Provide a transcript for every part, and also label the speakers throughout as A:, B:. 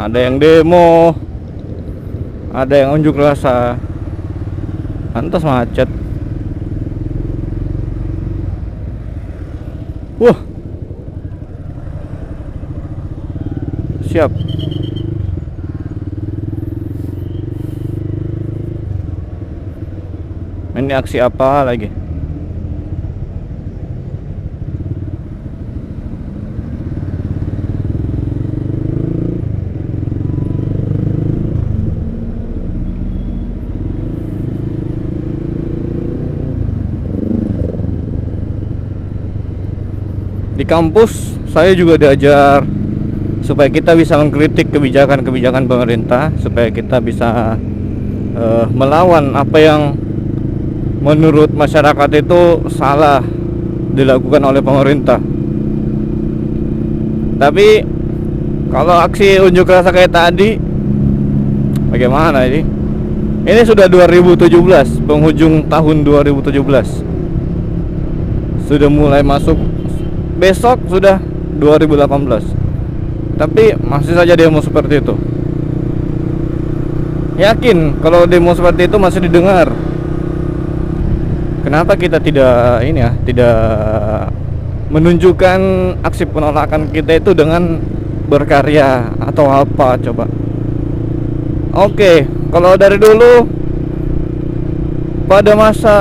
A: Ada yang demo, ada yang unjuk rasa. Lantas macet. Wah, siap. Ini aksi apa lagi? Di kampus saya juga diajar supaya kita bisa mengkritik kebijakan-kebijakan pemerintah, supaya kita bisa melawan apa yang menurut masyarakat itu salah dilakukan oleh pemerintah. Tapi kalau aksi unjuk rasa kayak tadi, bagaimana ini? Ini sudah 2017, penghujung tahun 2017. Sudah mulai masuk, besok sudah 2018. Tapi masih saja demo seperti itu. Yakin kalau demo seperti itu masih didengar. Kenapa kita tidak tidak menunjukkan aksi penolakan kita itu dengan berkarya atau apa coba? Oke, kalau dari dulu pada masa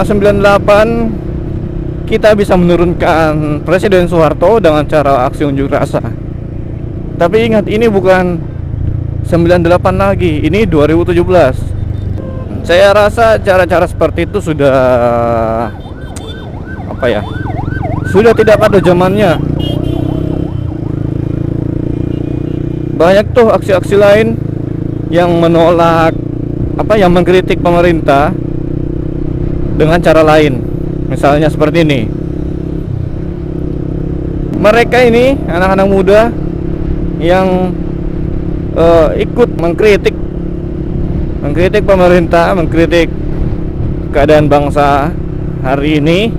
A: 98 kita bisa menurunkan Presiden Soeharto dengan cara aksi unjuk rasa. Tapi ingat, ini bukan 98 lagi, ini 2017. Saya rasa cara-cara seperti itu sudah sudah tidak pada zamannya. Banyak tuh aksi-aksi lain yang menolak yang mengkritik pemerintah dengan cara lain. Misalnya seperti ini. Mereka ini anak-anak muda yang ikut mengkritik pemerintah, mengkritik keadaan bangsa hari ini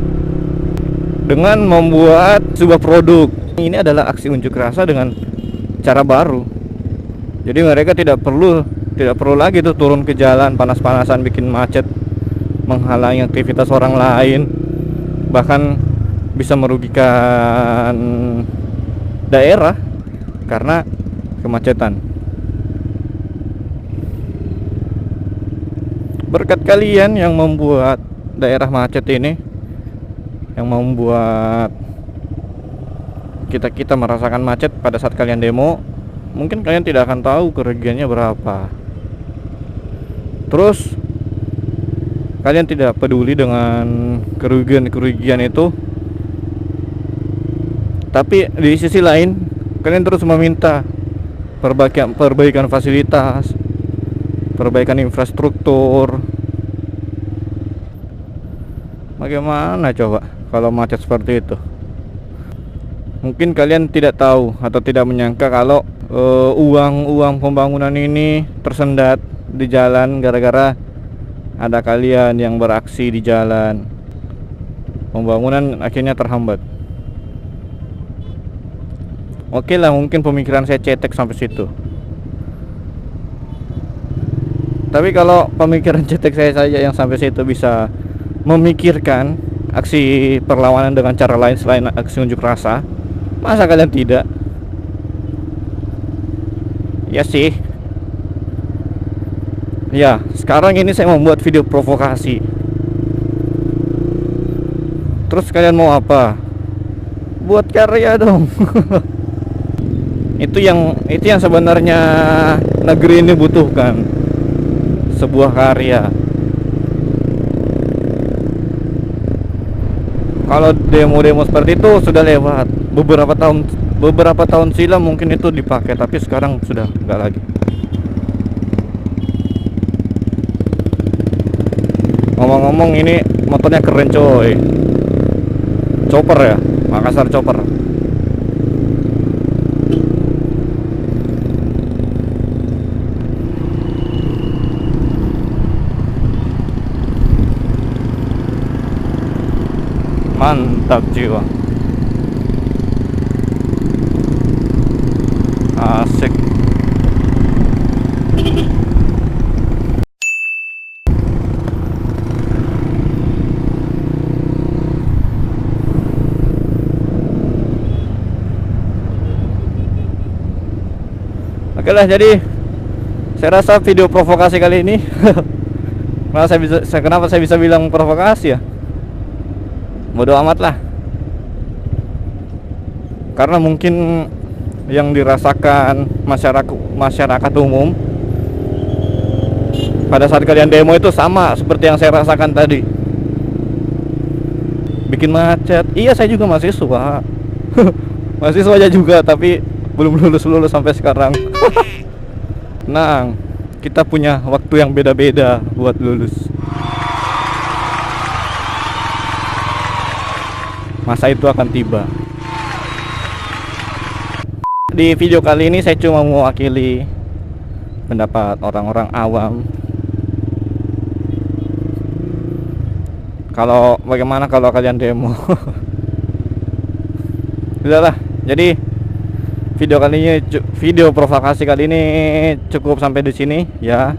A: dengan membuat sebuah produk. Ini adalah aksi unjuk rasa dengan cara baru. Jadi mereka tidak perlu lagi tuh turun ke jalan panas-panasan bikin macet, menghalangi aktivitas orang lain, bahkan bisa merugikan daerah karena kemacetan. Berkat kalian yang membuat daerah macet ini, yang membuat kita merasakan macet pada saat kalian demo, mungkin kalian tidak akan tahu kerugiannya berapa. Terus kalian tidak peduli dengan kerugian itu, tapi di sisi lain kalian terus meminta perbaikan fasilitas, perbaikan infrastruktur. Bagaimana coba kalau macet seperti itu? Mungkin kalian tidak tahu atau tidak menyangka kalau uang pembangunan ini tersendat di jalan gara-gara ada kalian yang beraksi di jalan. Pembangunan akhirnya terhambat. Oke lah, mungkin pemikiran saya cetek sampai situ. Tapi kalau pemikiran cetek saya saja yang sampai situ bisa memikirkan aksi perlawanan dengan cara lain selain aksi unjuk rasa, masa kalian tidak? Ya sih. Ya, sekarang ini saya membuat video provokasi. Terus kalian mau apa? Buat karya dong. Itu yang sebenarnya negeri ini butuhkan. Sebuah karya. Kalau demo-demo seperti itu sudah lewat. Beberapa tahun silam mungkin itu dipakai, tapi sekarang sudah enggak lagi. Ngomong-ngomong, ini motornya keren coy. Chopper ya, Makassar Chopper. Mantap jiwa. Asik. Oke lah, jadi saya rasa video provokasi kali ini kenapa saya bisa bilang provokasi ya? Bodoh amat lah. Karena mungkin yang dirasakan masyarakat umum pada saat kalian demo itu sama seperti yang saya rasakan tadi. Bikin macet. Iya, saya juga mahasiswa. Mahasiswa aja juga, tapi belum lulus sampai sekarang. Nah, kita punya waktu yang beda-beda buat lulus. Masa itu akan tiba. Di video kali ini saya cuma mewakili pendapat orang-orang awam. Bagaimana kalau kalian demo? Sudahlah. Jadi video provokasi kali ini cukup sampai di sini ya.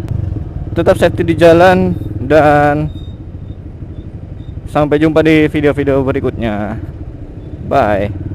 A: Tetap safety di jalan dan sampai jumpa di video-video berikutnya. Bye.